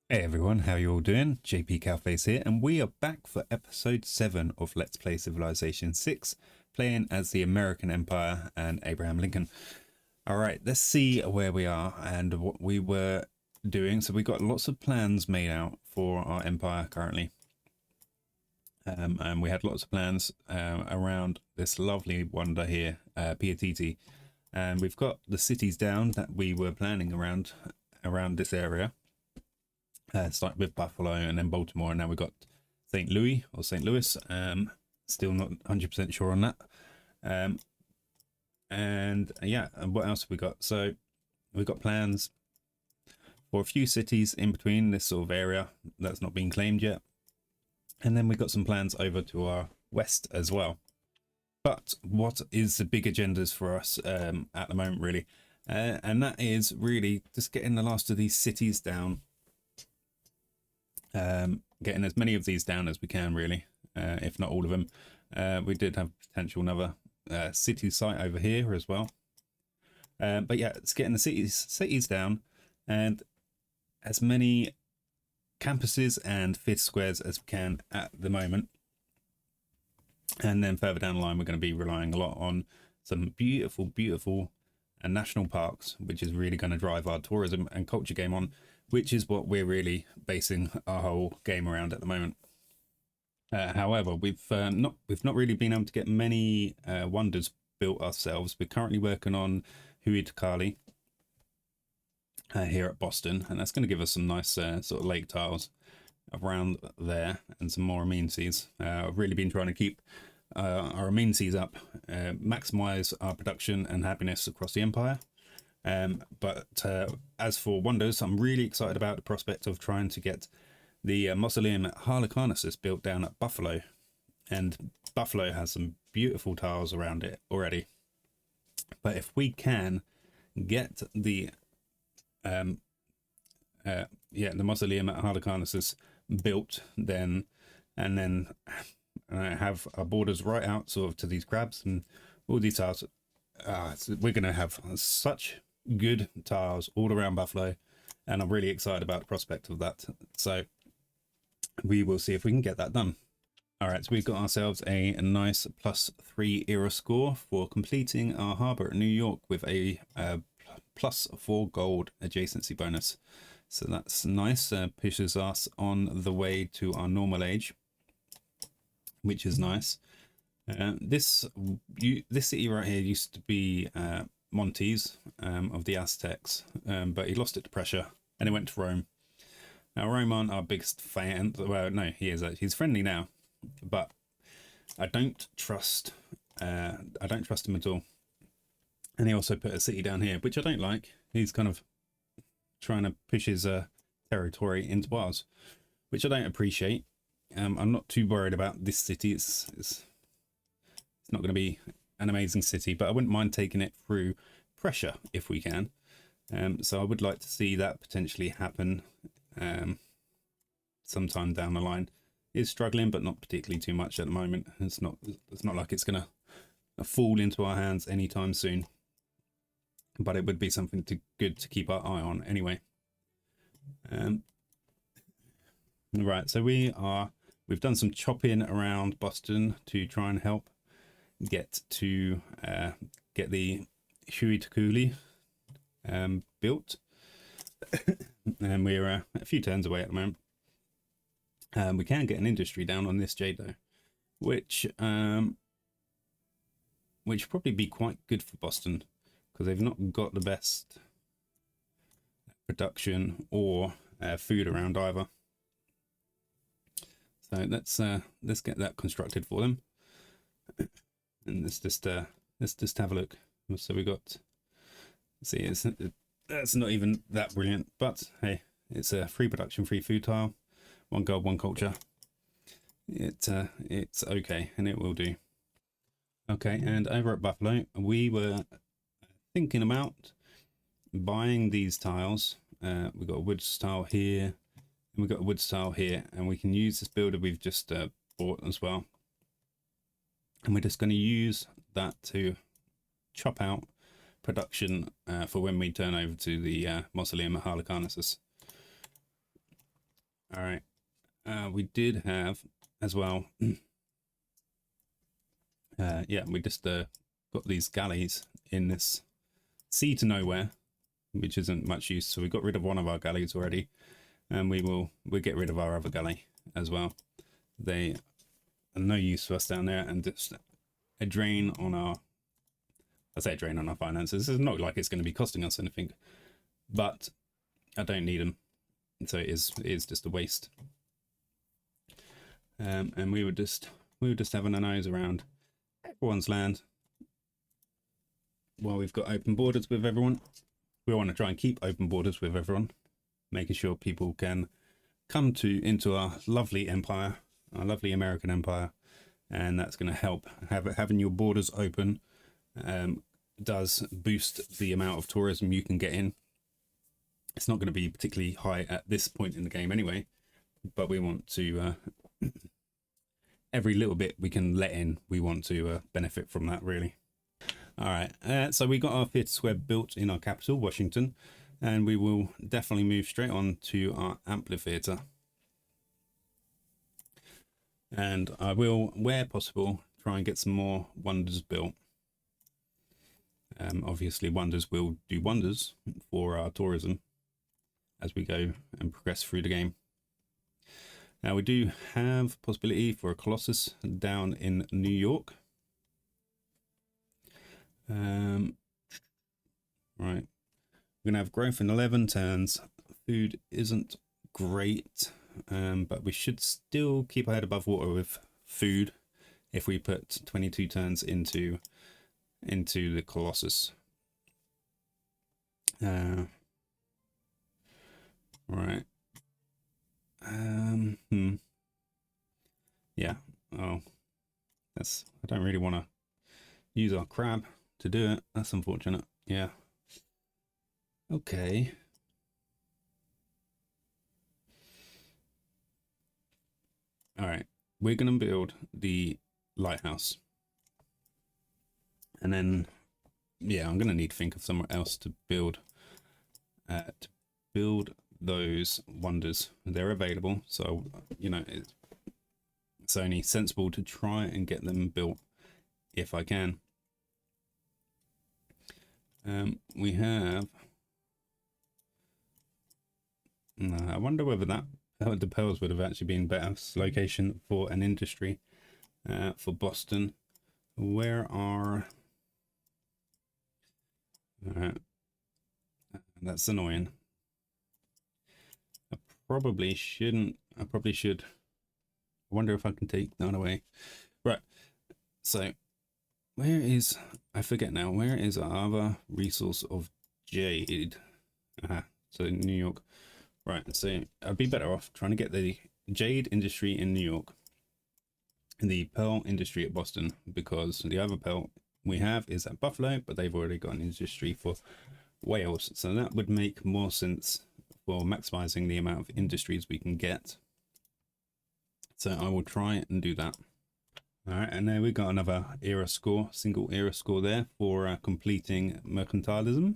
Hey everyone, how you all doing? JPCowFace here, and we are back for episode 7 of Let's Play Civilization 6, playing as the American Empire and Abraham Lincoln. Alright, let's see where we are and what we were doing. So we got lots of plans made out for our empire currently. And we had lots of plans around this lovely wonder here, Deity. And we've got the cities down that we were planning around this area. Started with Buffalo and then Baltimore, and now we've got St. Louis or St. Louis. Still not 100% sure on that. And yeah, and what else have we got? So we've got plans for a few cities in between this sort of area that's not been claimed yet. And then we've got some plans over to our west as well. But what is the big agendas for us at the moment, really? And that is really just getting the last of these cities down. Getting as many of these down as we can, really, if not all of them. We did have potential another city site over here as well. But yeah, it's getting the cities down and as many campuses and fifth squares as we can at the moment. And then further down the line, we're going to be relying a lot on some beautiful national parks, which is really going to drive our tourism and culture game on, which is what we're really basing our whole game around at the moment. However, we've not really been able to get many wonders built ourselves. We're currently working on Huitakali here at Boston, and that's going to give us some nice sort of lake tiles around there and some more amenities. I've really been trying to keep our amenities up, maximize our production and happiness across the empire. But as for wonders, I'm really excited about the prospect of trying to get the mausoleum at Halicarnassus built down at Buffalo. And Buffalo has some beautiful tiles around it already. But if we can get the mausoleum at Halicarnassus built, then have our borders right out sort of to these crabs and all these tiles, we're going to have such good tiles all around Buffalo, and I'm really excited about the prospect of that. So we will see if we can get that done. All right, so we've got ourselves a nice +3 era score for completing our harbor at New York with a +4 gold adjacency bonus. So that's nice. Pushes us on the way to our normal age, which is nice. This city right here used to be Montes of the Aztecs, but he lost it to pressure and it went to Rome. Now Rome aren't our biggest fan. Well, no, he is actually. He's friendly now, but I don't trust him at all. And he also put a city down here, which I don't like. He's kind of trying to push his territory into ours, which I don't appreciate. I'm not too worried about this city. It's not going to be an amazing city, but I wouldn't mind taking it through pressure if we can. So I would like to see that potentially happen sometime down the line. It's struggling, but not particularly too much at the moment. It's not like it's going to fall into our hands anytime soon. But it would be something good to keep our eye on anyway. Right, so we've done some chopping around Boston to try and help get the Huitakali built. And we're a few turns away at the moment. We can get an industry down on this jade though, which probably be quite good for Boston, because they've not got the best production or food around either. So let's get that constructed for them, and let's just have a look. So we got, see, that's not even that brilliant, but hey, it's a free production, free food tile, 1 gold, 1 culture. It's okay, and it will do. Okay, and over at Buffalo, we were thinking about buying these tiles. We've got a wood tile here, and we've got a wood tile here, and we can use this builder we've just bought as well. And we're just going to use that to chop out production for when we turn over to the mausoleum at Halicarnassus. All right. We did have as well. Yeah, we just got these galleys in this sea to nowhere, which isn't much use. So we got rid of one of our galleys already, and we'll get rid of our other galley as well. They are no use to us down there, and just a drain on our, I say a drain on our finances. It's not like it's going to be costing us anything, but I don't need them, so it is just a waste. And we were just having a nose around everyone's land while we've got open borders with everyone. We want to try and keep open borders with everyone, making sure people can come into our lovely empire, our lovely American empire, and that's going to help. Having your borders open does boost the amount of tourism you can get in. It's not going to be particularly high at this point in the game anyway, but we want to every little bit we can let in, we want to benefit from that, really. All right, so we got our theatre square built in our capital, Washington, and we will definitely move straight on to our amphitheatre. And I will, where possible, try and get some more wonders built. Obviously, wonders will do wonders for our tourism as we go and progress through the game. Now, we do have possibility for a Colossus down in New York. Right, we're gonna have growth in 11 turns. Food isn't great, but we should still keep our head above water with food if we put 22 turns into the Colossus. Right. Yeah. Oh, that's, I don't really want to use our crab to do it. That's unfortunate. Yeah. Okay. All right. We're going to build the lighthouse. And then, yeah, I'm going to need to think of somewhere else to build those wonders. They're available. So, you know, it's only sensible to try and get them built if I can. We have, I wonder whether the pearls would have actually been better location for an industry for Boston. Where are, that's annoying. I probably should. I wonder if I can take that away. Right. So where is, I forget now, where is our other resource of jade? So New York. Right, so I'd be better off trying to get the jade industry in New York and the pearl industry at Boston, because the other pearl we have is at Buffalo, but they've already got an industry for Wales. So that would make more sense for maximizing the amount of industries we can get. So I will try and do that. All right, and then we got another era score, single era score there for completing mercantilism.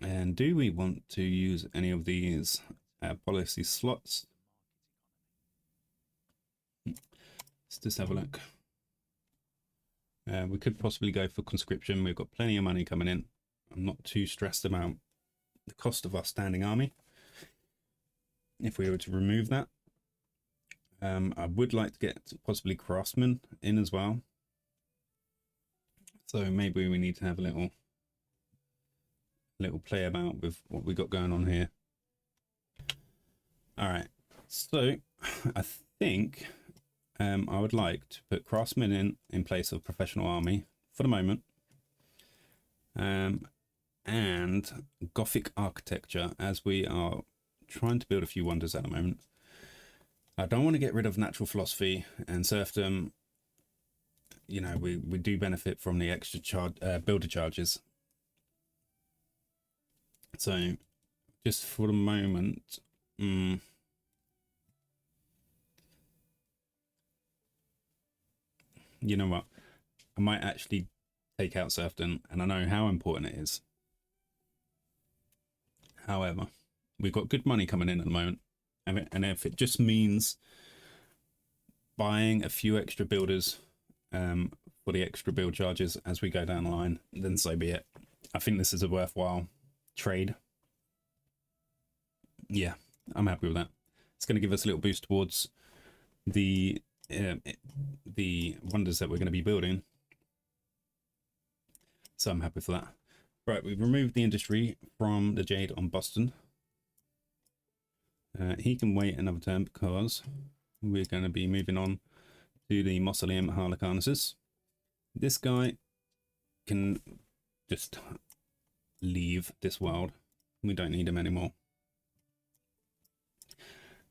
And do we want to use any of these policy slots? Let's just have a look. We could possibly go for conscription. We've got plenty of money coming in. I'm not too stressed about the cost of our standing army. If we were to remove that, I would like to get possibly craftsmen in as well. So maybe we need to have a little play about with what we got going on here. All right, so I think I would like to put craftsmen in place of professional army for the moment, and Gothic architecture, as we are trying to build a few wonders at the moment. I don't want to get rid of natural philosophy and serfdom. You know, we do benefit from the extra builder charges. So just for the moment, you know what? I might actually take out serfdom, and I know how important it is. However, we've got good money coming in at the moment, and if it just means buying a few extra builders for the extra build charges as we go down the line, then so be it. I think this is a worthwhile trade. Yeah, I'm happy with that. It's going to give us a little boost towards the wonders that we're going to be building, so I'm happy for that. Right, we've removed the industry from the Jade on Boston. He can wait another turn because we're going to be moving on to the Mausoleum Harlequanuses. This guy can just leave this world. We don't need him anymore.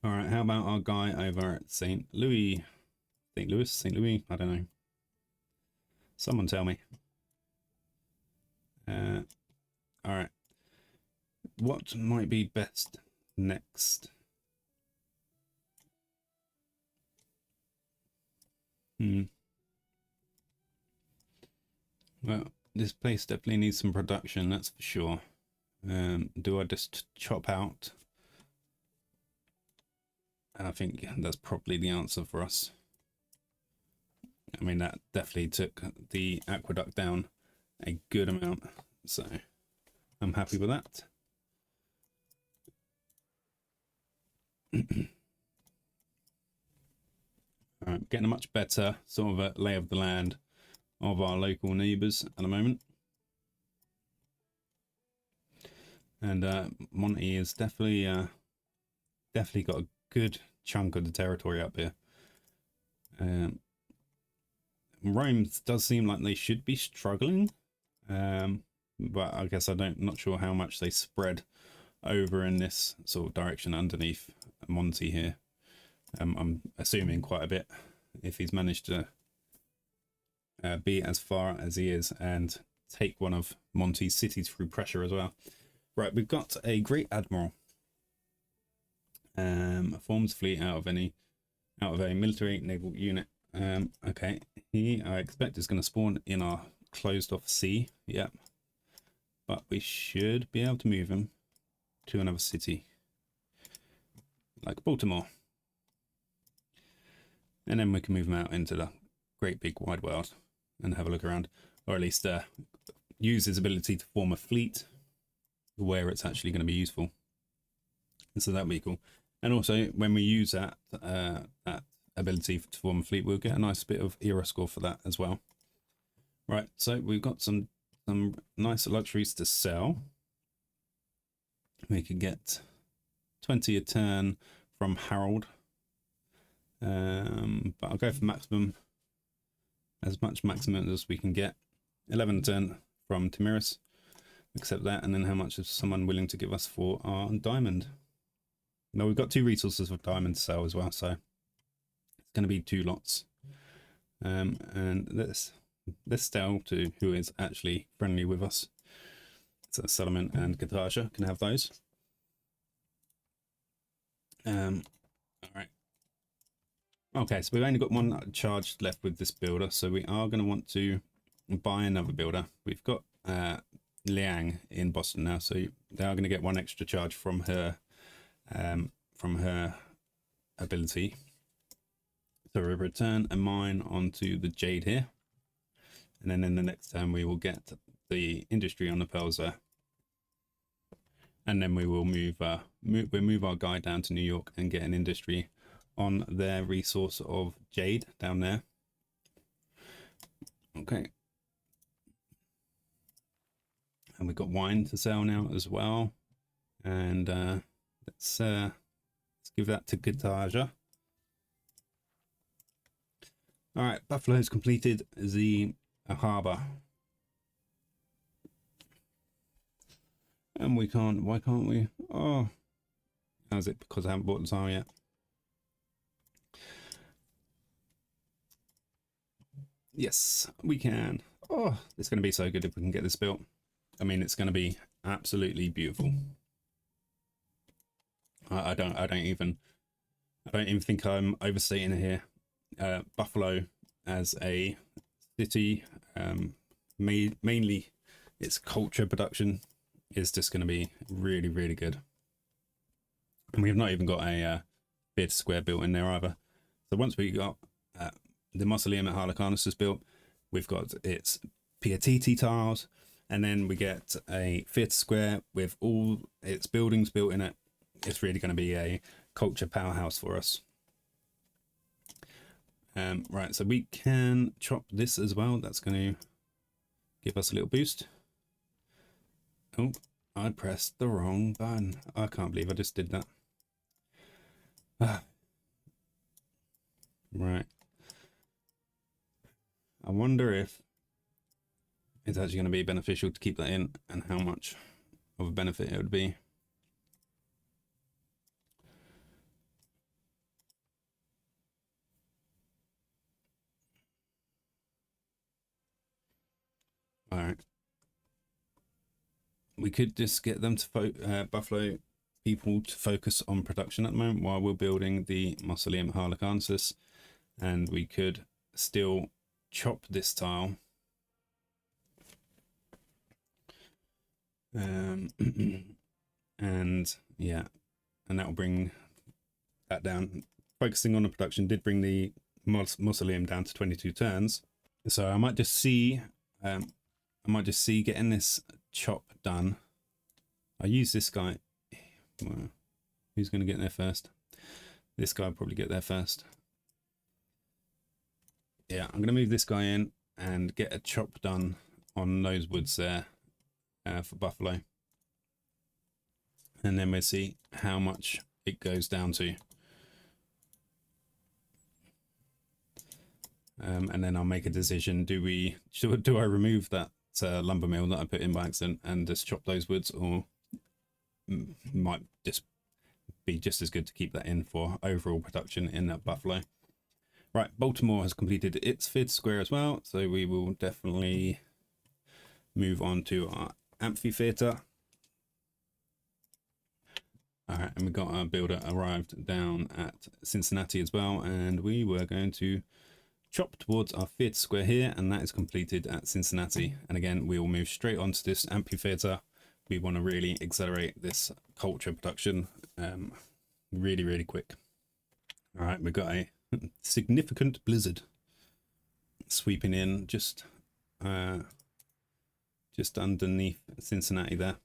All right, how about our guy over at St. Louis? St. Louis? I don't know. Someone tell me. All right. What might be best next? Well, this place definitely needs some production, that's for sure. Do I just chop out? I think that's probably the answer for us. I mean, that definitely took the aqueduct down a good amount, so I'm happy with that. All right, getting a much better sort of a lay of the land of our local neighbours at the moment, and Monty is definitely got a good chunk of the territory up here. Rome does seem like they should be struggling, but I guess not sure how much they spread over in this sort of direction underneath Monty here. I'm assuming quite a bit if he's managed to be as far as he is and take one of Monty's cities through pressure as well. Right, we've got a great admiral. Forms fleet out of a military naval unit. Okay, I expect is going to spawn in our closed off sea. Yep, but we should be able to move him to another city like Baltimore, and then we can move him out into the great big wide world and have a look around, or at least use his ability to form a fleet where it's actually going to be useful. And so that'll be cool. And also, when we use that ability to form a fleet, we'll get a nice bit of era score for that as well. Right, so we've got some nice luxuries to sell. We could get 20 a turn from Harold, but I'll go for maximum, as much maximum as we can get. 11 a turn from Tamiris, accept that. And then how much is someone willing to give us for our diamond? No, we've got 2 resources of diamond to sell as well, so it's going to be 2 lots. And let's sell to who is actually friendly with us. So Solomon and Katasha can have those. All right. Okay, so we've only got 1 charge left with this builder, so we are going to want to buy another builder. We've got Liang in Boston now, so they are going to get 1 extra charge from her ability. So we return a mine onto the Jade here, and then in the next turn we will get the industry on the pearls there, and then we will move our guy down to New York and get an industry on their resource of Jade down there. Okay, and we've got wine to sell now as well, and let's give that to Katasha. All right, Buffalo's completed the harbour, and we can't. Why can't we? Oh, how's it? Because I haven't bought the tile yet. Yes, we can. Oh, it's going to be so good if we can get this built. I mean, it's going to be absolutely beautiful. I don't even think I'm overstating it here. Buffalo as a city, mainly its culture production, is just going to be really, really good. And we have not even got a theatre square built in there either. So once we got the mausoleum at Harlequinus built, we've got its Pietiti tiles, and then we get a theatre square with all its buildings built in it. It's really going to be a culture powerhouse for us. Right, so we can chop this as well. That's going to give us a little boost. Oh, I pressed the wrong button. I can't believe I just did that. Right. I wonder if it's actually going to be beneficial to keep that in, and how much of a benefit it would be. All right. We could just get them to Buffalo people to focus on production at the moment while we're building the mausoleum Harlequinus, and we could still chop this tile. And yeah, and that will bring that down. Focusing on the production did bring the mausoleum down to 22 turns, so I might just see getting this chop done. I use this guy. Well, who's going to get there first? This guy will probably get there first. Yeah, I'm going to move this guy in and get a chop done on those woods there for Buffalo, and then we'll see how much it goes down to. And then I'll make a decision. Do I remove that lumber mill that I put in by accident and just chop those woods, or might just be just as good to keep that in for overall production in that Buffalo. Right, Baltimore has completed its fifth square as well, so we will definitely move on to our amphitheater. All right, and we got our builder arrived down at Cincinnati as well, and we were going to chop towards our theatre square here, and that is completed at Cincinnati. And again, we will move straight onto this amphitheater. We want to really accelerate this culture production really, really quick. All right, we've got a significant blizzard sweeping in just underneath Cincinnati there.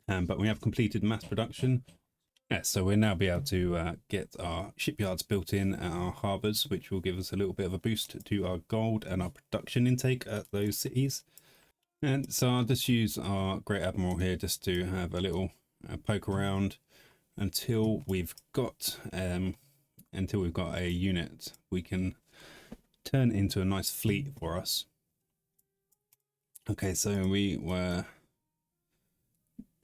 But we have completed mass production. Yeah, so we'll now be able to get our shipyards built in at our harbours, which will give us a little bit of a boost to our gold and our production intake at those cities. And so I'll just use our Great Admiral here just to have a little poke around until we've got a unit we can turn into a nice fleet for us. Okay, so we were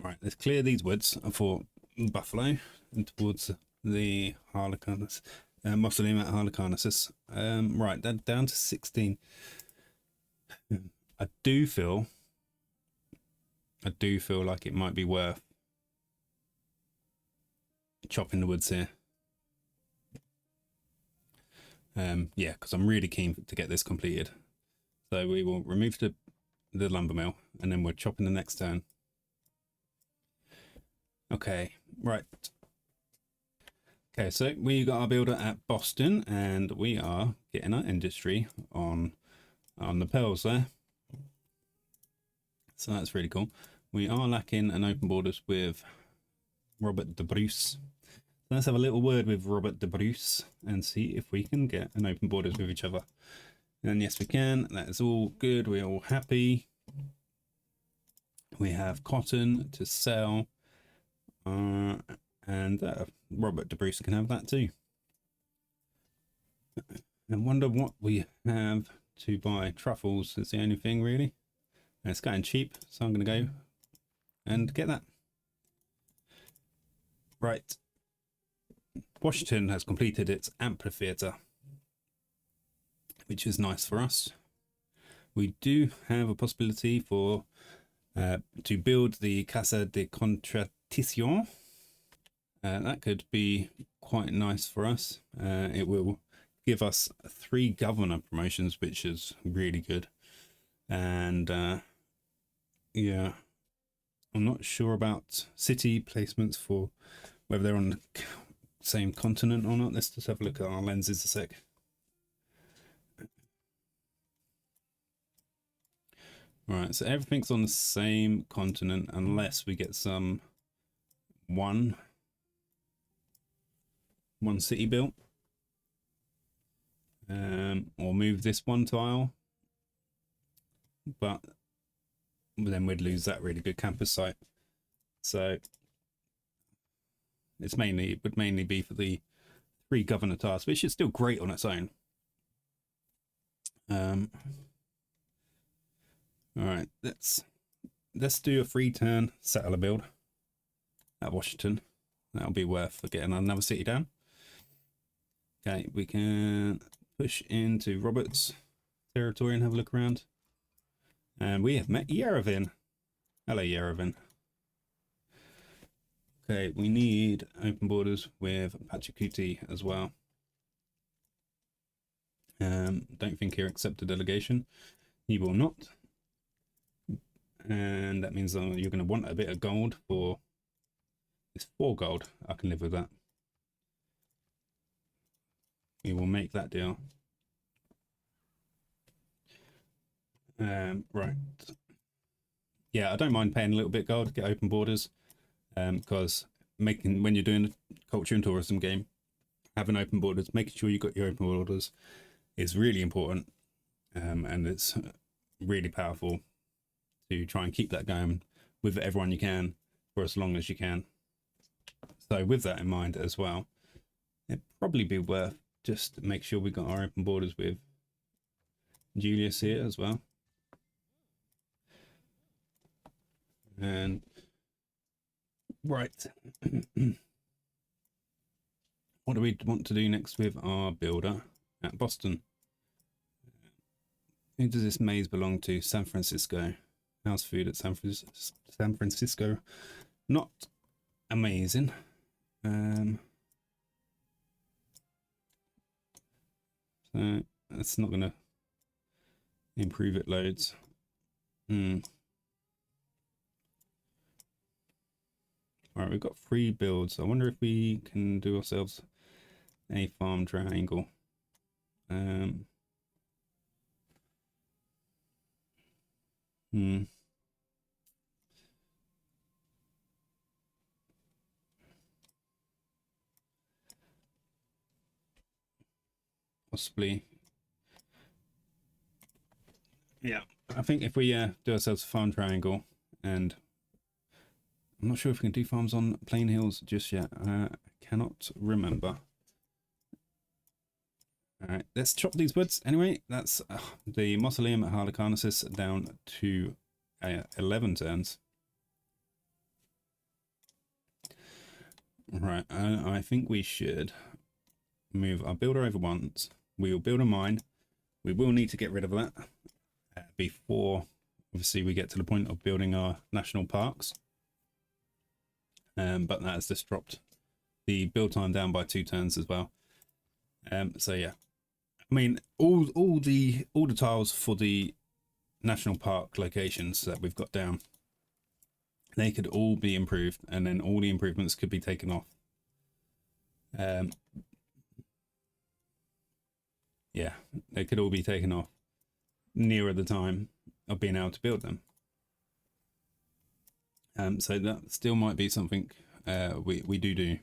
right. Let's clear these woods for Buffalo and towards the Harlequinus mausoleum at Harlequinus. Right, then down to 16. I do feel like it might be worth chopping the woods here. Yeah, because I'm really keen to get this completed. So we will remove the lumber mill, and then we're chopping the next turn. Okay, right. Okay, so we got our builder at Boston, and we are getting our industry on the pearls there. So that's really cool. We are lacking an open borders with Robert de Bruce. So let's have a little word with Robert de Bruce and see if we can get an open borders with each other. And yes, we can. That is all good. We're all happy. We have cotton to sell. And Robert de Bruce can have that too. I wonder what we have to buy. Truffles is the only thing really. And it's getting cheap, so I'm going to go and get that. Right. Washington has completed its amphitheater, which is nice for us. We do have a possibility for to build the Casa de Contratación. That could be quite nice for us. It will give us 3 governor promotions, which is really good. And yeah, I'm not sure about city placements for whether they're on the same continent or not. Let's just have a look at our lenses a sec. Right, so everything's on the same continent unless we get some one city built, or move this one tile, but then we'd lose that really good campus site. So it would mainly be for the 3 governor tiles, which is still great on its own. All right, let's do a 3-turn settler build at Washington. That'll be worth getting another city down. Okay, we can push into Robert's territory and have a look around. And we have met Yerevan. Hello, Yerevan. Okay, we need open borders with Pachacuti as well. Don't think he'll accept a delegation. He will not. And that means you're going to want a bit of gold for... It's 4 gold. I can live with that. We will make that deal. Right. Yeah, I don't mind paying a little bit gold to get open borders. Because when you're doing a culture and tourism game, having open borders, making sure you got your open borders is really important. And it's really powerful to try and keep that going with everyone you can for as long as you can. So with that in mind as well, it'd probably be worth just make sure we got our open borders with Julius here as well. And right. What do we want to do next with our builder at Boston? Who does this maze belong to? San Francisco. House food at San Francisco. Not amazing. So that's not going to improve it loads. All right, we've got 3 builds. I wonder if we can do ourselves a farm triangle. Possibly. Yeah, I think if we do ourselves a farm triangle, and I'm not sure if we can do farms on plain hills just yet. I cannot remember. All right, let's chop these woods. Anyway, that's the mausoleum at Harlequinasis down to 11 turns. Right, I think we should move our builder over once. We will build a mine. We will need to get rid of that before, obviously, we get to the point of building our national parks. But that has just dropped the build time down by 2 turns as well. So yeah, I mean, all the tiles for the national park locations that we've got down, they could all be improved, and then all the improvements could be taken off. Yeah, they could all be taken off nearer the time of being able to build them. So that still might be something we do.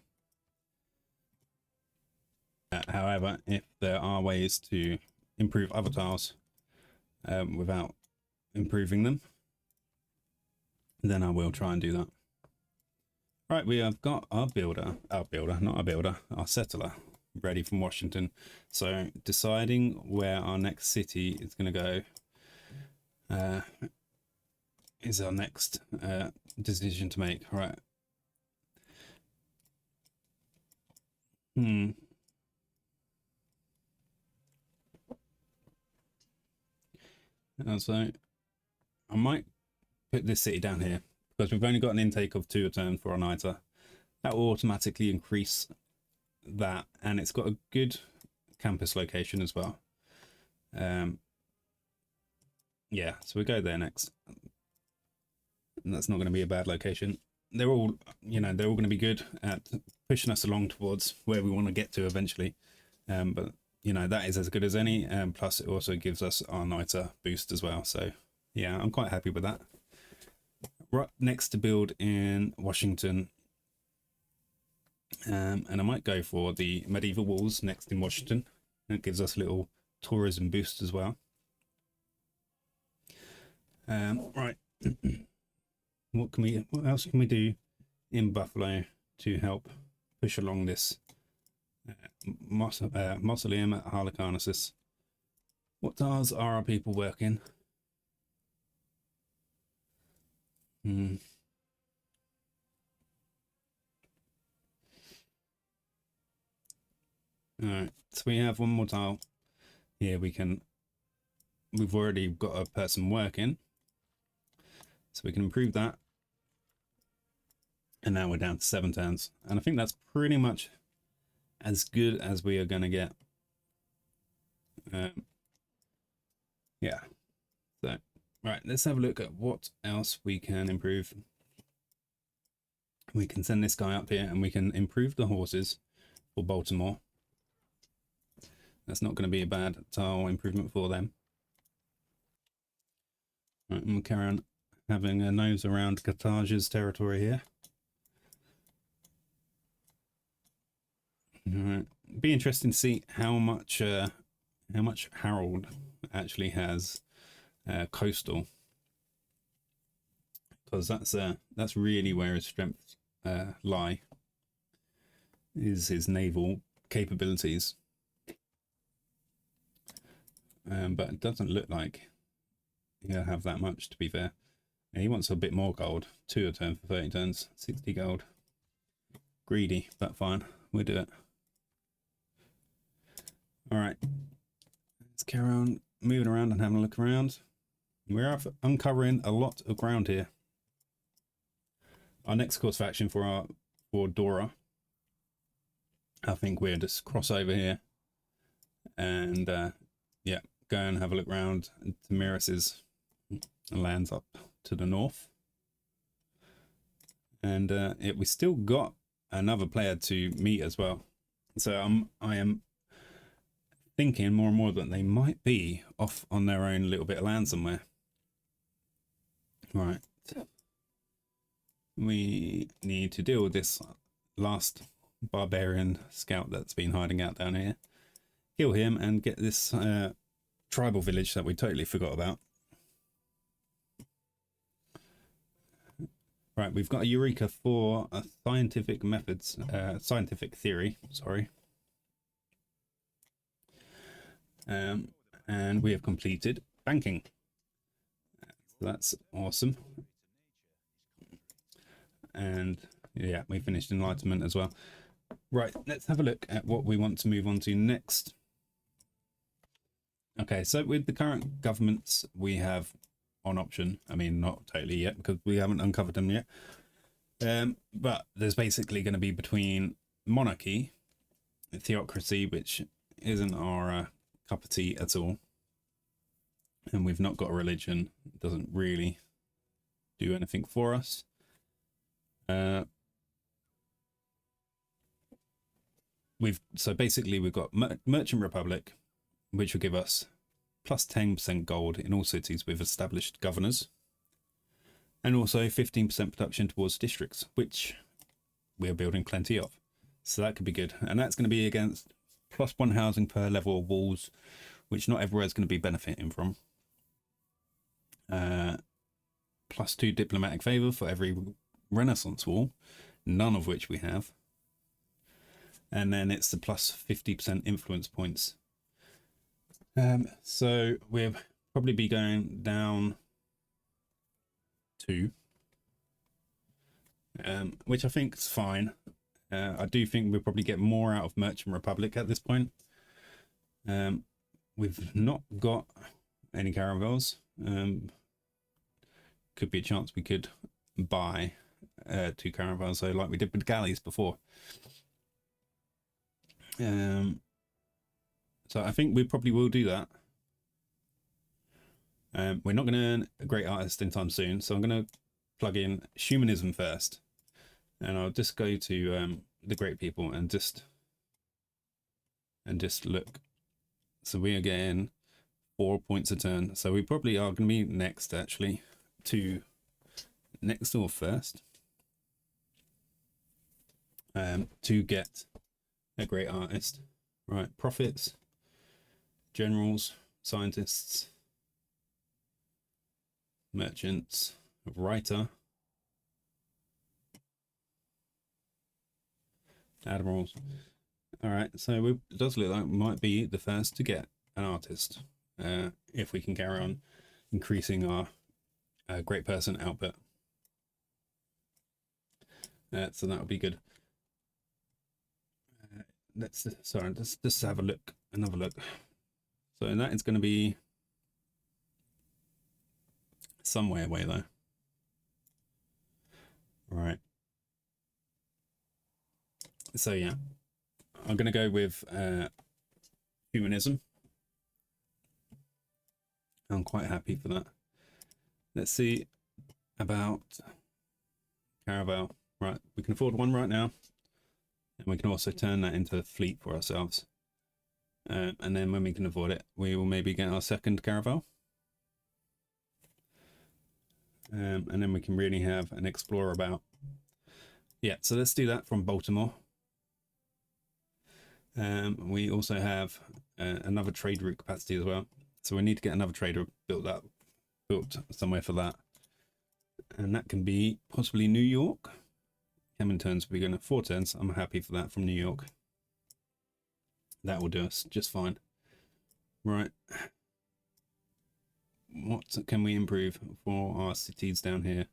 However, if there are ways to improve other tiles without improving them, then I will try and do that. Right, we have got our settler ready from Washington. So deciding where our next city is going to go is our next decision to make. Right. And so I might put this city down here because we've only got an intake of 2 a turn for our NITA. That will automatically increase that, and it's got a good campus location as well. Yeah, so we go there next. And that's not going to be a bad location. they're all, you know, they're all going to be good at pushing us along towards where we want to get to eventually. But you know, that is as good as any, and plus it also gives us our NITA boost as well. So yeah, I'm quite happy with that. Right next to build in Washington, and I might go for the medieval walls next in Washington. It gives us a little tourism boost as well. Right. What else can we do in Buffalo to help push along this mausoleum at Harlequinasis? What tiles are our people working? All right, so we have one more tile here. We've already got a person working, so we can improve that. And now we're down to 7 turns, and I think that's pretty much as good as we are going to get. Yeah. So, right, let's have a look at what else we can improve. We can send this guy up here, and we can improve the horses for Baltimore. That's not going to be a bad tile improvement for them. Right, and we'll carry on having a nose around Carthage's territory here. All right. Be interesting to see how much Harold actually has coastal, because that's really where his strengths lie, is his naval capabilities. But it doesn't look like he'll have that much, to be fair. Yeah, he wants a bit more gold. 2 a turn for 30 turns, 60 gold. Greedy, but fine, we'll do it. All right, let's carry on moving around and having a look around. We're uncovering a lot of ground here. Our next course of action for Dora, I think we'll just cross over here and yeah, go and have a look around Tamiris's lands up to the north. And we still got another player to meet as well. So I am thinking more and more that they might be off on their own little bit of land somewhere. Right. We need to deal with this last barbarian scout that's been hiding out down here. Kill him and get this tribal village that we totally forgot about. Right, we've got a Eureka for scientific theory, sorry. And we have completed banking. So that's awesome. And yeah, we finished enlightenment as well. Right, let's have a look at what we want to move on to next. Okay, so with the current governments we have on option, I mean, not totally yet because we haven't uncovered them yet. But there's basically going to be between monarchy, theocracy, which isn't our cup of tea at all, and we've not got a religion. It doesn't really do anything for us. So basically we've got Merchant Republic, which will give us plus 10% gold in all cities with established governors, and also 15% production towards districts, which we're building plenty of. So that could be good, and that's going to be against +1 housing per level of walls, which not everywhere is going to be benefiting from. +2 diplomatic favor for every Renaissance wall, none of which we have. And then it's the +50% influence points. So we'll probably be going down 2, which I think is fine. I do think we'll probably get more out of Merchant Republic at this point. We've not got any caravels. Could be a chance we could buy 2 caravels, so like we did with galleys before. So I think we probably will do that. We're not going to earn a great artist in time soon, so I'm going to plug in humanism first. And I'll just go to the great people and just look. So we are getting 4 points a turn. So we probably are going to be next, actually, to next or first, to get a great artist. Right, prophets, generals, scientists, merchants, writer, admirals. All right, so it does look like we might be the first to get an artist, if we can carry on increasing our great person output. So that would be good. Let's just have another look. So that is going to be somewhere away though. Right. So yeah, I'm going to go with humanism. I'm quite happy for that. Let's see about caravel. Right, we can afford one right now, and we can also turn that into a fleet for ourselves. And then when we can afford it, we will maybe get our second caravel. And then we can really have an explorer about. Yeah, so let's do that from Baltimore. We also have another trade route capacity as well. So we need to get another trader built somewhere for that. And that can be possibly New York. How many turns are we going to? 4 turns. I'm happy for that from New York. That will do us just fine. Right. What can we improve for our cities down here?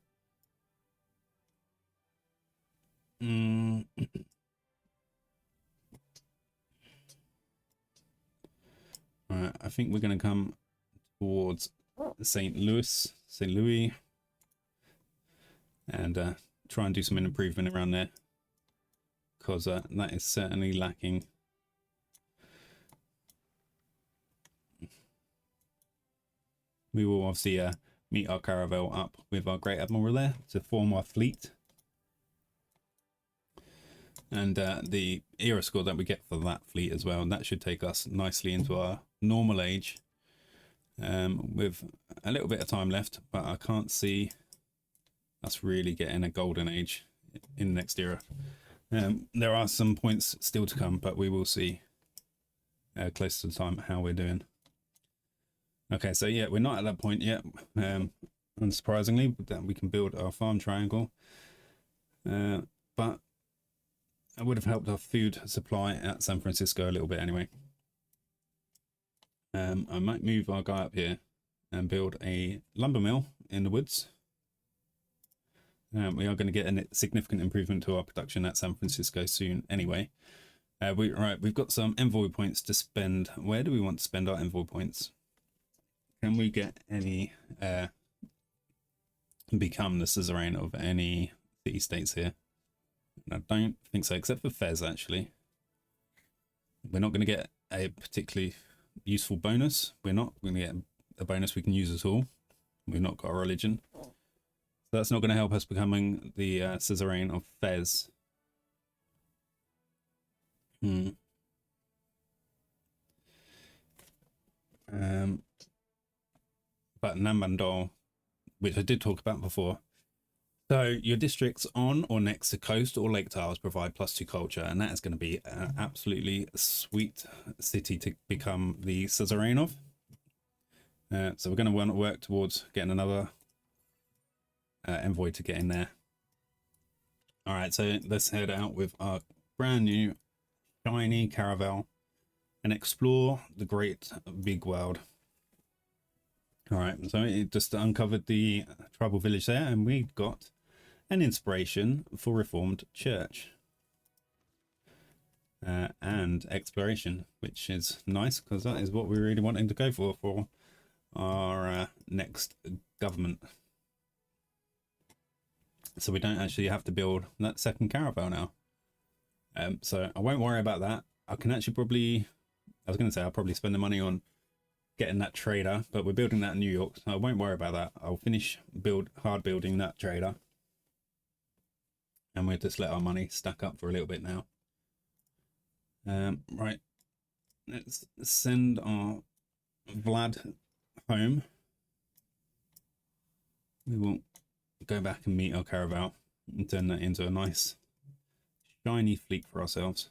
Right, I think we're going to come towards St. Louis, and try and do some improvement around there, because that is certainly lacking. We will obviously meet our caravel up with our Great Admiral there to form our fleet. And the era score that we get for that fleet as well, and that should take us nicely into our normal age, with a little bit of time left, but I can't see us really getting a golden age in the next era. There are some points still to come, but we will see close to the time how we're doing. Okay, so yeah, we're not at that point yet. Unsurprisingly, that we can build our farm triangle, but it would have helped our food supply at San Francisco a little bit anyway. I might move our guy up here and build a lumber mill in the woods. We are going to get a significant improvement to our production at San Francisco soon anyway. We've got some envoy points to spend. Where do we want to spend our envoy points? Can we get any become the suzerain of any city states here? I don't think so, except for Fez, actually. We're not going to get a particularly useful bonus. We're not going to get a bonus we can use at all. We've not got a religion. So that's not going to help us becoming the suzerain of Fez. But Nambandol, which I did talk about before. So your districts on or next to coast or lake tiles provide +2 culture, and that is going to be an absolutely sweet city to become the suzerain of. So we're going to want to work towards getting another envoy to get in there. All right, so let's head out with our brand new shiny caravel and explore the great big world. All right, so it just uncovered the tribal village there, and we got an inspiration for Reformed Church and exploration, which is nice because that is what we're really wanting to go for our next government. So we don't actually have to build that second caravel now. So I won't worry about that. I can actually probably, I was going to say I'll probably spend the money on getting that trader, but we're building that in New York, so I won't worry about that. I'll finish hard building that trader, and we'll just let our money stack up for a little bit now. Right, let's send our Vlad home. We will go back and meet our caravel and turn that into a nice shiny fleet for ourselves.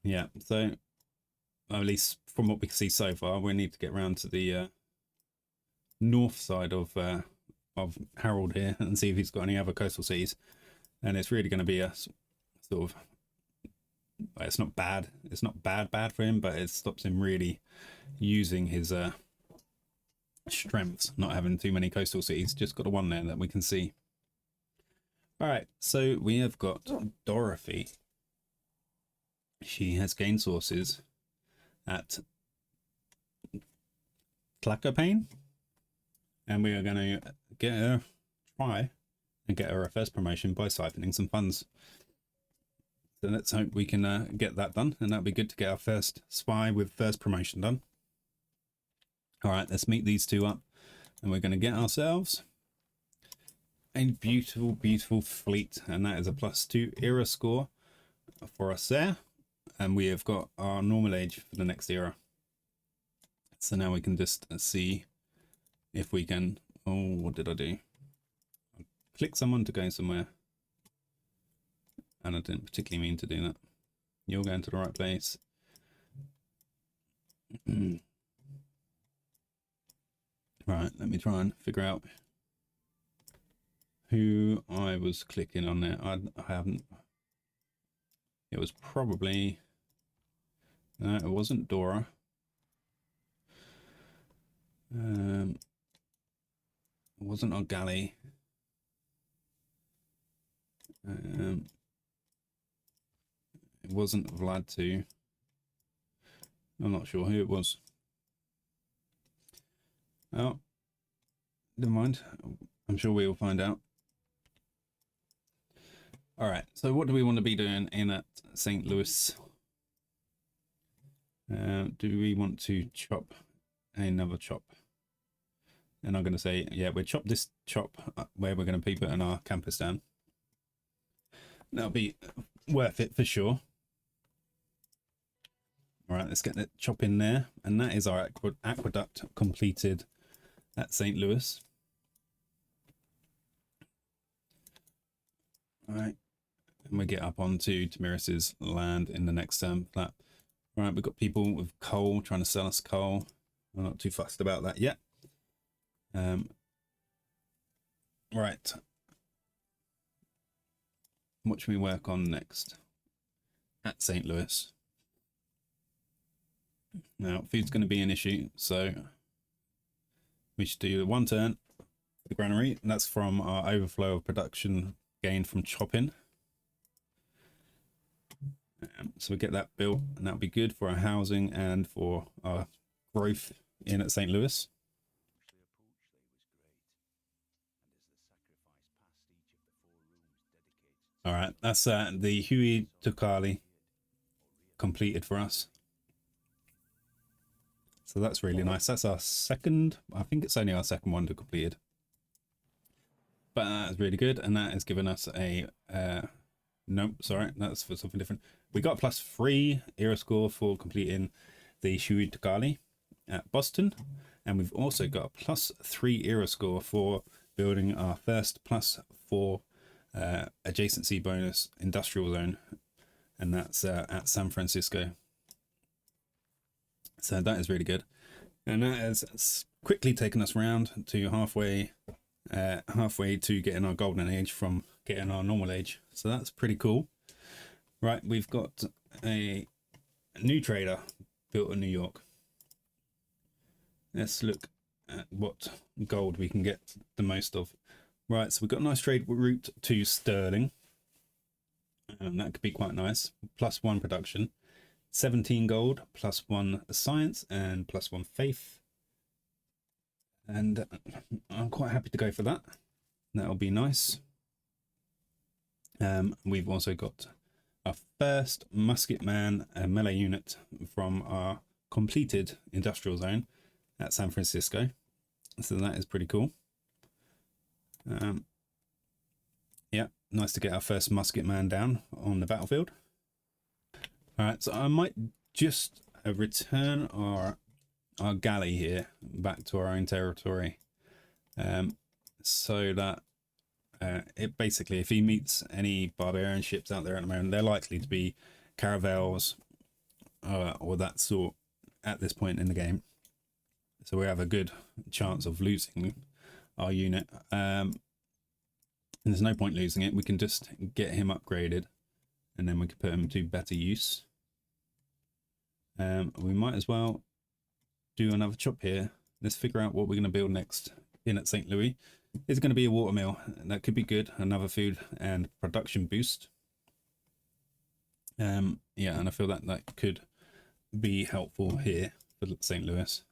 Yeah, so at least from what we can see so far, we need to get around to the north side of Harold here and see if he's got any other coastal cities. And it's really going to be a sort of, it's not bad for him, but it stops him really using his strengths, not having too many coastal cities. Just got a one there that we can see. All right, so we have got Dorothy. She has gained sources at Tlacopane, and we are going to get her, try and get her a first promotion by siphoning some funds. So let's hope we can get that done, and that'll be good to get our first spy with first promotion done. All right, let's meet these two up, and we're going to get ourselves a beautiful, beautiful fleet, and that is a +2 era score for us there. And we have got our normal age for the next era. So now we can just see if we can, oh, what did I do? I click someone to go somewhere. And I didn't particularly mean to do that. You're going to the right place. Right, let me try and figure out who I was clicking on there. I haven't. It was probably, no, it wasn't Dora. It wasn't our galley. It wasn't Vlad too. I'm not sure who it was. Oh, never mind. I'm sure we will find out. All right, so what do we want to be doing in at St. Louis? Do we want to chop another chop? And I'm going to say, yeah, we'll chop this chop where we're going to be putting our campus down. That'll be worth it for sure. All right, let's get that chop in there. And that is our aqueduct completed at St. Louis. All right. And we get up onto Tamiris's land in the next flat. All right, we've got people with coal trying to sell us coal. I'm not too fussed about that yet. Right. What should we work on next? At St. Louis. Now, food's going to be an issue, so we should do one turn for the granary. And that's from our overflow of production gained from chopping. So we get that built, and that'll be good for our housing and for our growth in at St. Louis. All right, that's the Huey Tukali completed for us. So that's really nice. That's our second, I think it's only our second one to completed. But that's really good, and that has given us a, nope, sorry, that's for something different. We got a +3 era score for completing the Huey Tukali at Boston, and we've also got a +3 era score for building our first +4 adjacency bonus industrial zone, and that's at San Francisco. So that is really good, and that has quickly taken us round to halfway to getting our golden age from getting our normal age. So that's pretty cool. Right, we've got a new trader built in New York. Let's look at what gold we can get the most of. Right, so we've got a nice trade route to sterling, and that could be quite nice. +1 production, 17 gold, +1 science, and +1 faith. And I'm quite happy to go for that. That'll be nice. We've also got our first musket man melee unit from our completed industrial zone at San Francisco. So that is pretty cool. Yeah, nice to get our first musket man down on the battlefield. All right, so I might just return our galley here back to our own territory, so that it basically, if he meets any barbarian ships out there at the moment, they're likely to be caravels or that sort at this point in the game. So we have a good chance of losing our unit. And there's no point losing it. We can just get him upgraded, and then we can put him to better use. We might as well do another chop here. Let's figure out what we're going to build next in at St. Louis. It's going to be a watermill. That could be good. Another food and production boost. Yeah, and I feel that that could be helpful here for St. Louis.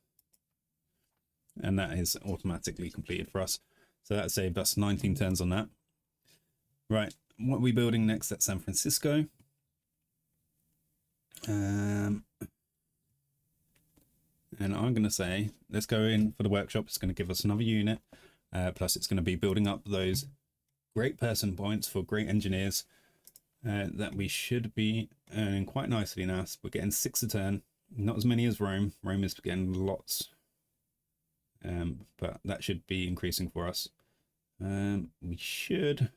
And that is automatically completed for us. So that saved us 19 turns on that. Right, what are we building next at San Francisco? And I'm going to say, let's go in for the workshop. It's going to give us another unit. Plus it's going to be building up those great person points for great engineers that we should be earning quite nicely now. So we're getting 6 a turn. Not as many as Rome. Rome is getting lots. But that should be increasing for us. We should.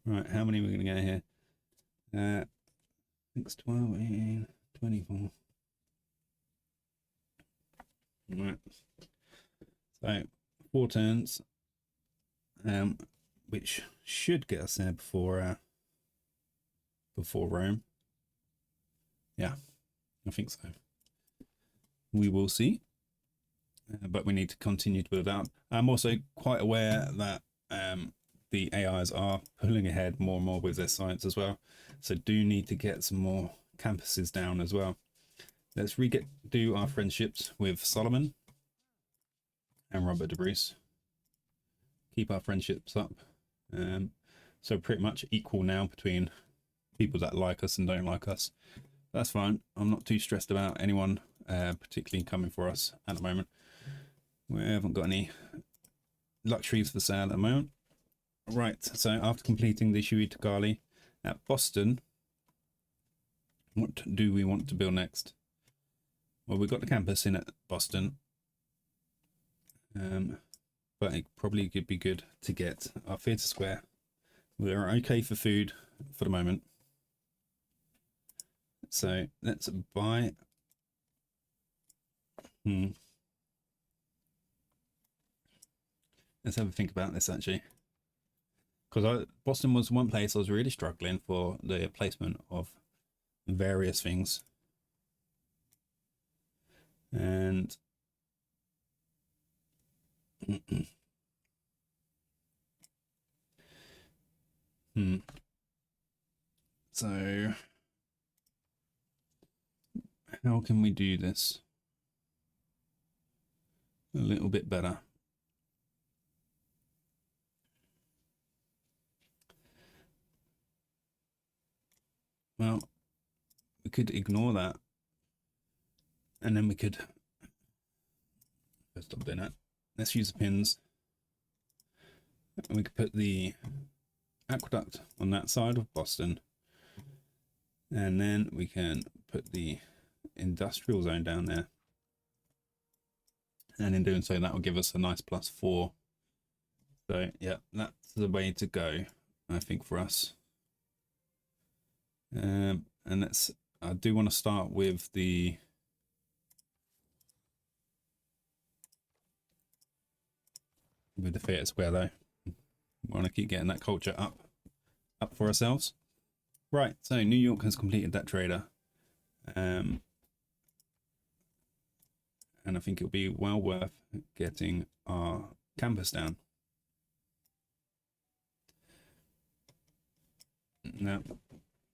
Right, how many are we going to get here? 6, 12, 18, 24. Right. So 4 turns, which should get us there before Rome. Yeah, I think so. We will see. But we need to continue to build out. I'm also quite aware that the AIs are pulling ahead more and more with their science as well. So do need to get some more campuses down as well. Let's do our friendships with Solomon and Robert de Bruce. Keep our friendships up. So pretty much equal now between people that like us and don't like us. That's fine. I'm not too stressed about anyone particularly coming for us at the moment. We haven't got any luxuries for sale at the moment. Right, so after completing the Shui Tagali at Boston, what do we want to build next? Well, we've got the campus in at Boston, but it probably could be good to get our theatre square. We're okay for food for the moment. So let's buy... Let's have a think about this actually, because Boston was one place I was really struggling for the placement of various things, and so how can we do this a little bit better? Well, we could ignore that, and then we could stop doing that. Let's use the pins, and we could put the aqueduct on that side of Boston, and then we can put the industrial zone down there, and in doing so that will give us a nice +4. So yeah, that's the way to go, I think, for us. And I do want to start with the theatre square though. We want to keep getting that culture up for ourselves. Right, so New York has completed that trader, and I think it'll be well worth getting our campus down. Now,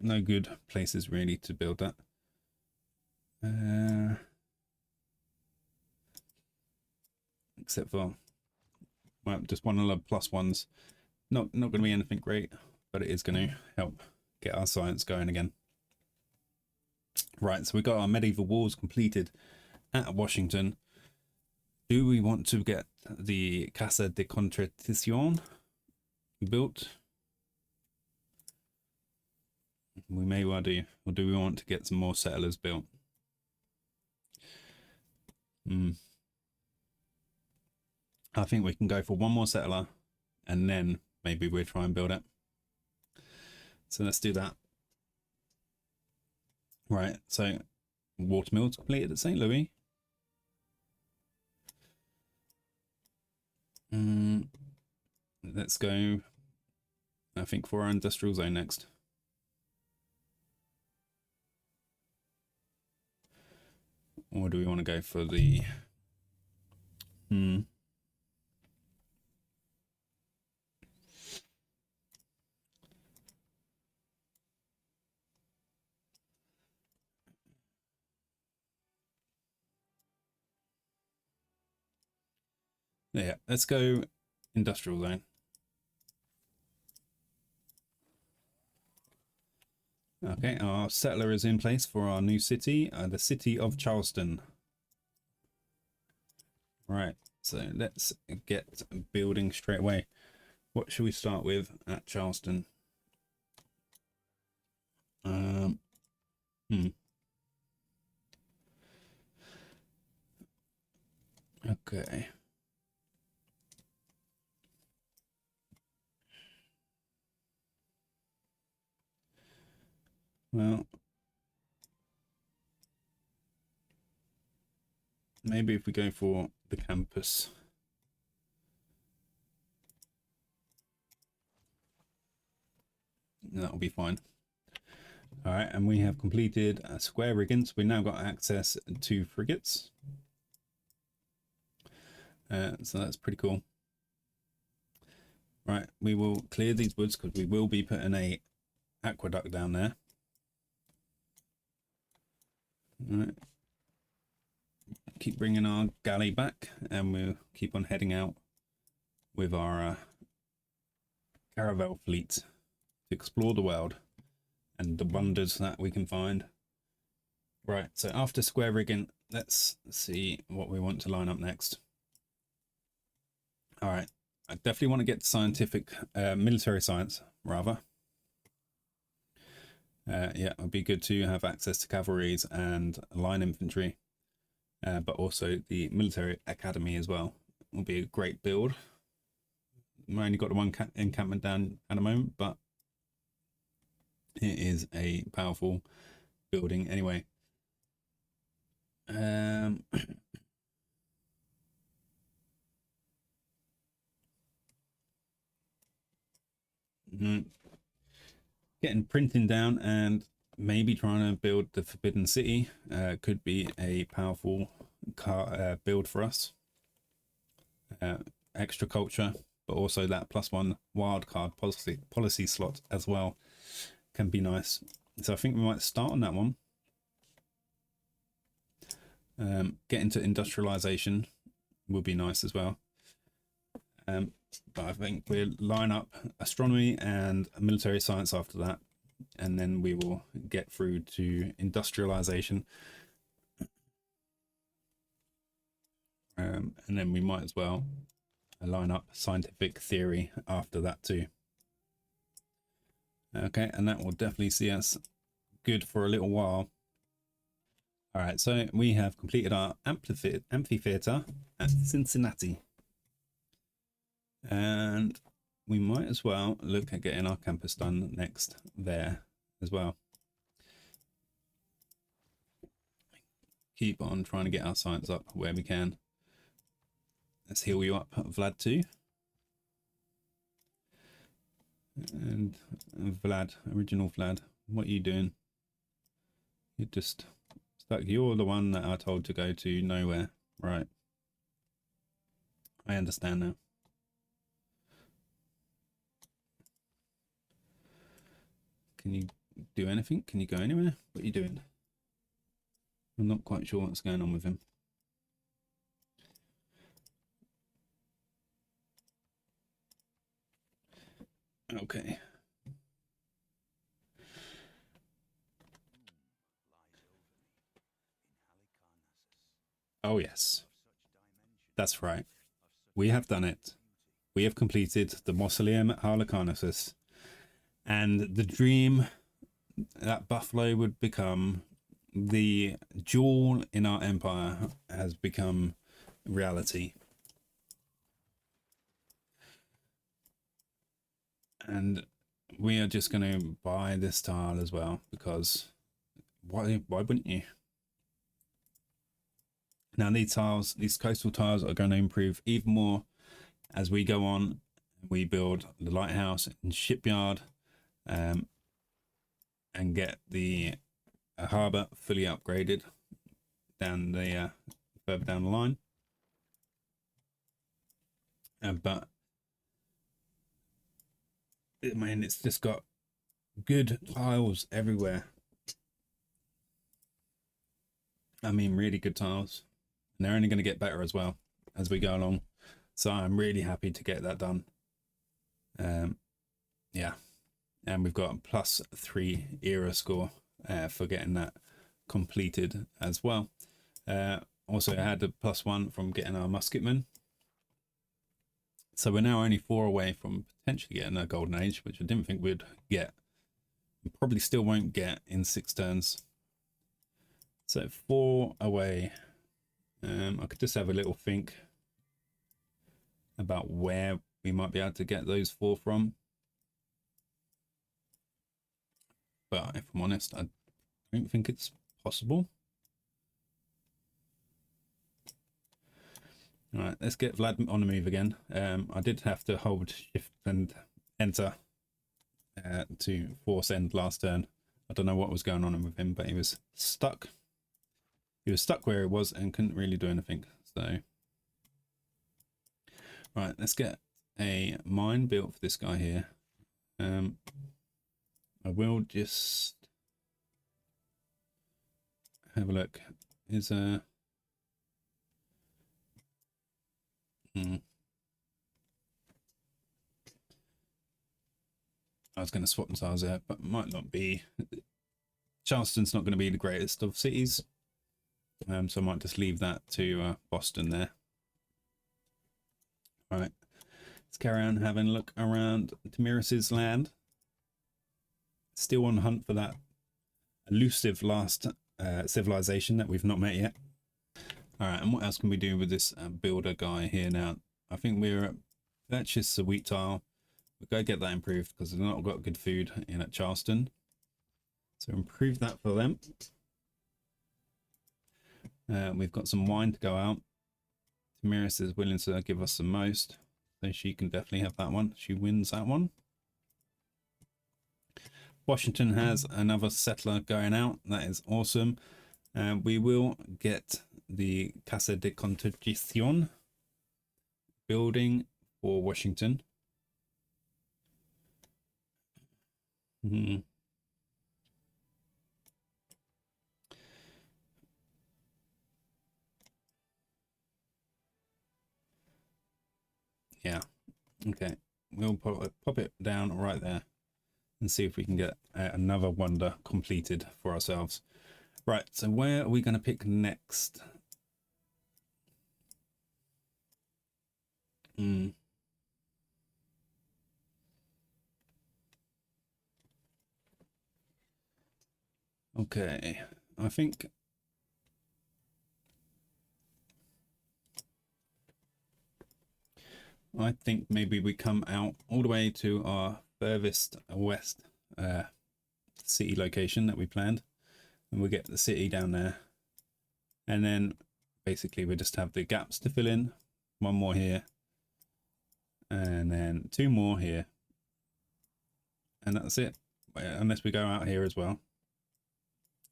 no good places really to build that. Except for, well, just one of the +1s. Not going to be anything great, but it is going to help get our science going again. Right, so we got our medieval walls completed at Washington. Do we want to get the Casa de Contratación? built? We may well do. Or do we want to get some more settlers built? I think we can go for one more settler and then maybe we'll try and build it. So let's do that. Right, so watermill's completed at St. Louis. Let's go, I think, for our industrial zone next. Or do we want to go for the... Yeah, let's go industrial zone. Okay, our settler is in place for our new city, the city of Charleston. Right, so let's get building straight away. What should we start with at Charleston? Okay. Well, maybe if we go for the campus. That'll be fine. All right, and we have completed square rigging. So we now got access to frigates. So that's pretty cool. Right, we will clear these woods because we will be putting a aqueduct down there. All right. Keep bringing our galley back and we'll keep on heading out with our caravel fleet to explore the world and the wonders that we can find. Right, so after square rigging, let's see what we want to line up next. All right, I definitely want to get scientific, military science, rather. Yeah, it'd be good to have access to cavalries and line infantry, but also the military academy as well. Will be a great build. We've only got the one encampment down at the moment, but it is a powerful building anyway. Getting printing down and maybe trying to build the Forbidden City could be a powerful build for us. Extra culture, but also that +1 wildcard policy slot as well can be nice. So I think we might start on that one. Get into industrialization will be nice as well. But I think we'll line up astronomy and military science after that, and then we will get through to industrialization. And then we might as well line up scientific theory after that too. Okay, and that will definitely see us good for a little while. All right, so we have completed our amphitheater at Cincinnati. And we might as well look at getting our campus done next there as well. Keep on trying to get our science up where we can. Let's heal you up, Vlad, too. And Vlad, original Vlad, what are you doing? You're just stuck. You're the one that I told to go to nowhere. Right. I understand now. Can you do anything? Can you go anywhere? What are you doing? I'm not quite sure what's going on with him. Okay. Oh, yes. That's right. We have done it. we have completed the Mausoleum Harlequinatus, and the dream that Buffalo would become the jewel in our empire has become reality. And we are just going to buy this tile as well, because why wouldn't you? Now these tiles, these coastal tiles, are going to improve even more as we go on. We build the lighthouse and shipyard, and get the harbour fully upgraded down the further down the line. But I mean, it's just got good tiles everywhere. I mean, really good tiles, and they're only going to get better as well as we go along. So I'm really happy to get that done. Yeah, and we've got a +3 era score for getting that completed as well. Also, I had a +1 from getting our musketman. So we're now only 4 away from potentially getting a golden age, which I didn't think we'd get. We probably still won't get in 6 turns. So 4 away. I could just have a little think about where we might be able to get those 4 from. But if I'm honest, I don't think it's possible. All right, let's get Vlad on the move again. I did have to hold shift and enter to force end last turn. I don't know what was going on with him, but he was stuck. He was stuck where he was and couldn't really do anything. So, right, let's get a mine built for this guy here. I will just have a look. Is I was going to swap the tiles there, but might not be. Charleston's not going to be the greatest of cities, so I might just leave that to Boston there. All right, let's carry on having a look around Tamiris's land. Still on the hunt for that elusive last civilization that we've not met yet. All right, and what else can we do with this builder guy here now? I think we're purchase a wheat tile. We'll go get that improved because they've not got good food in at Charleston. So improve that for them. We've got some wine to go out. Tamiris is willing to give us the most, so she can definitely have that one. She wins that one. Washington has another settler going out. That is awesome. We will get the Casa de Constitución building for Washington. Yeah, okay. We'll pop it down right there and see if we can get another wonder completed for ourselves. Right, so where are we going to pick next? Okay, I think maybe we come out all the way to our furthest west city location that we planned, and we'll get the city down there, and then basically we just have the gaps to fill in. 1 more here, and then 2 more here, and that's it. Unless we go out here as well,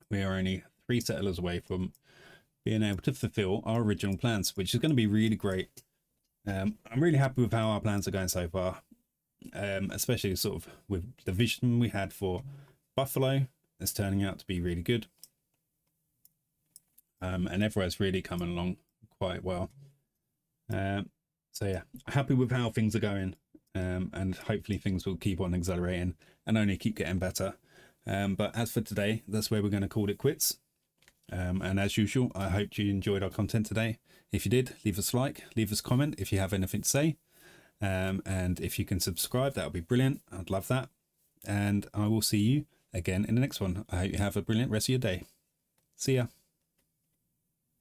we are only 3 settlers away from being able to fulfill our original plans, which is going to be really great. I'm really happy with how our plans are going so far, especially sort of with the vision we had for Buffalo. It's turning out to be really good, and everywhere's really coming along quite well. So yeah, happy with how things are going, and hopefully things will keep on accelerating and only keep getting better. But as for today, that's where we're going to call it quits. And as usual, I hope you enjoyed our content today. If you did, leave us a like, leave us a comment if you have anything to say. And if you can subscribe, that would be brilliant. I'd love that. And I will see you again in the next one. I hope you have a brilliant rest of your day. See ya.